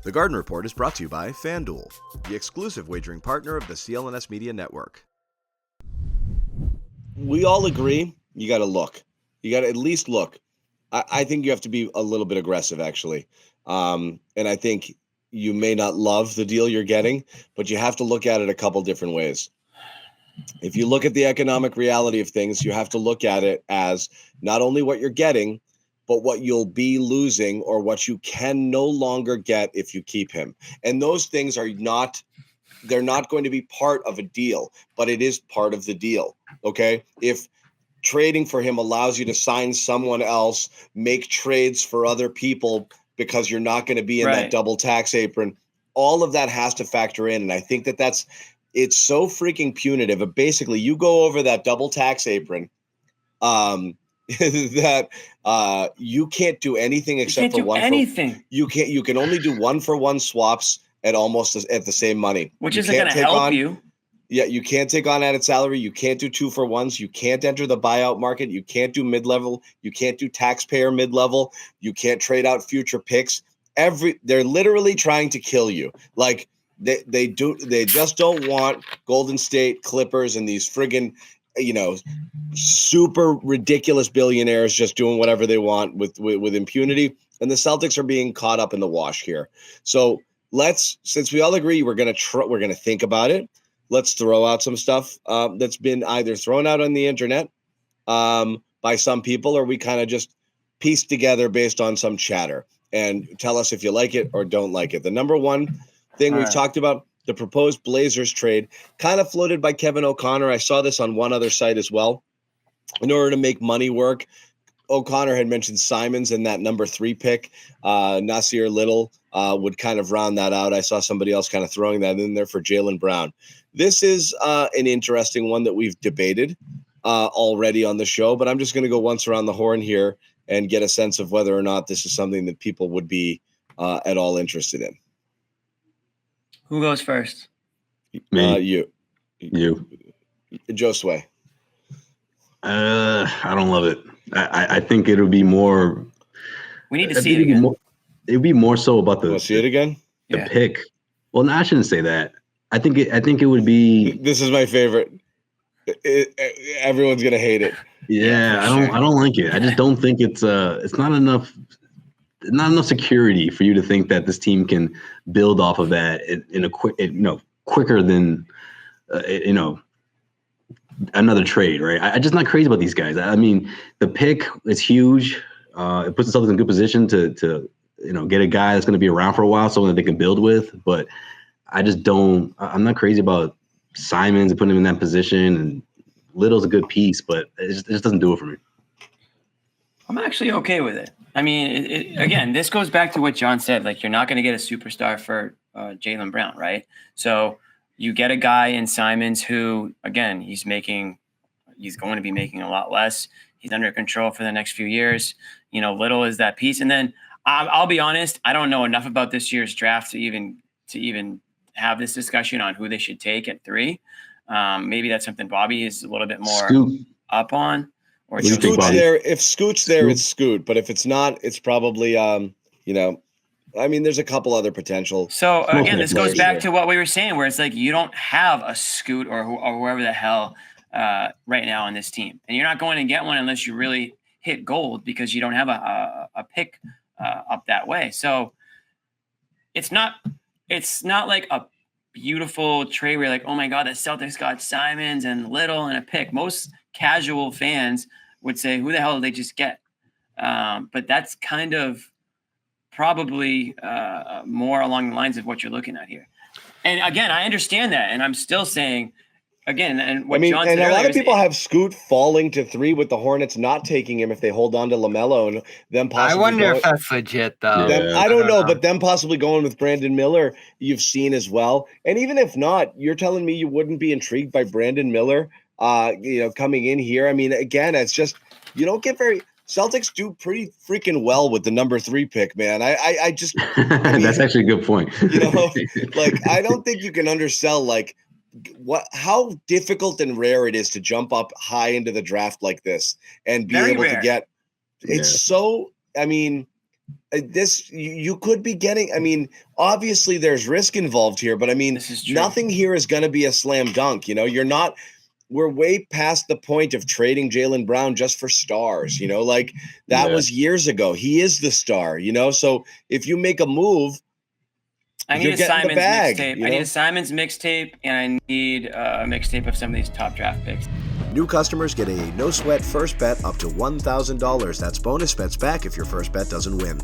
The Garden Report is brought to you by FanDuel, the exclusive wagering partner of the CLNS Media Network. We all agree you got to look. You got to at least look. I think you have to be a little bit aggressive, actually. And I think you may not love the deal you're getting, but you have to look at it a couple different ways. If you look at the economic reality of things, you have to look at it as not only what you're getting, but what you'll be losing or what you can no longer get if you keep him. And those things are not, they're not going to be part of a deal, but it is part of the deal. Okay. If trading for him allows you to sign someone else, make trades for other people because you're not going to be in that double tax apron, all of that has to factor in. And I think that it's so freaking punitive. But basically, you go over that double tax apron, that you can't do anything except for one. You can only do 1-for-1 swaps at almost at the same money, which isn't going to help you. Yeah, you can't take on added salary. You can't do 2-for-1s. You can't enter the buyout market. You can't do mid-level. You can't do taxpayer mid-level. You can't trade out future picks. They're literally trying to kill you. Like they just don't want Golden State Clippers and these friggin', super ridiculous billionaires just doing whatever they want with impunity. And the Celtics are being caught up in the wash here. So since we all agree we're gonna think about it. Let's throw out some stuff that's been either thrown out on the internet by some people, or we kind of just piece together based on some chatter, and tell us if you like it or don't like it. The number one thing we've talked about, the proposed Blazers trade, kind of floated by Kevin O'Connor. I saw this on one other site as well. In order to make money work, O'Connor had mentioned Simons and that number 3 pick. Nasir Little would kind of round that out. I saw somebody else kind of throwing that in there for Jaylen Brown. This is an interesting one that we've debated already on the show, but I'm just going to go once around the horn here and get a sense of whether or not this is something that people would be at all interested in. Who goes first? Me. You. Josue. I don't love it. I think it'll be more. We need to see it again. It'd be more so about the. See it again? The pick. Well, no, I shouldn't say that. I think it would be. This is my favorite. Everyone's gonna hate it. Yeah, I don't like it. I just don't think it's not enough. Not enough security for you to think that this team can build off of that in a quicker than another trade, right? I'm just not crazy about these guys. I mean, the pick is huge. It puts themselves in a good position to get a guy that's going to be around for a while, someone that they can build with. But I'm not crazy about Simons and putting him in that position. And Little's a good piece, but it just doesn't do it for me. I'm actually okay with it. I mean, again, this goes back to what John said. Like, you're not going to get a superstar for Jaylen Brown, right? So you get a guy in Simons who, again, he's going to be making a lot less. He's under control for the next few years. Little is that piece. And then I'll be honest, I don't know enough about this year's draft to even have this discussion on who they should take at 3. Maybe that's something Bobby is a little bit more up on. Or if Scoot's there, it's Scoot. But if it's not, it's probably there's a couple other potential. So again, this goes back to what we were saying, where it's like you don't have a Scoot or whoever the hell right now on this team, and you're not going to get one unless you really hit gold, because you don't have a pick up that way. So it's not like a beautiful trade where you're like, oh my God, the Celtics got Simons and Little and a pick. Most casual fans would say, who the hell did they just get? But that's kind of probably more along the lines of what you're looking at here. And again, I understand that. And I'm still saying, again, and what John said and a earlier lot of people have Scoot falling to 3 with the Hornets not taking him if they hold on to LaMelo, and them possibly. I wonder if that's legit, though. I don't know, but them possibly going with Brandon Miller, you've seen as well. And even if not, you're telling me you wouldn't be intrigued by Brandon Miller, coming in here. I mean, again, it's just you don't get Celtics do pretty freaking well with the number 3 pick, man. I mean, that's actually a good point. I don't think you can undersell how difficult and rare it is to jump up high into the draft like this and be able to get. It's so. I mean, you could be getting. I mean, obviously there's risk involved here, but I mean, nothing here is going to be a slam dunk. You're not. We're way past the point of trading Jaylen Brown just for stars. Like that was years ago. He is the star. So if you make a move, I need a Simons mixtape. I need a Simons mixtape, and I need a mixtape of some of these top draft picks. New customers get a no-sweat first bet up to $1,000. That's bonus bets back if your first bet doesn't win.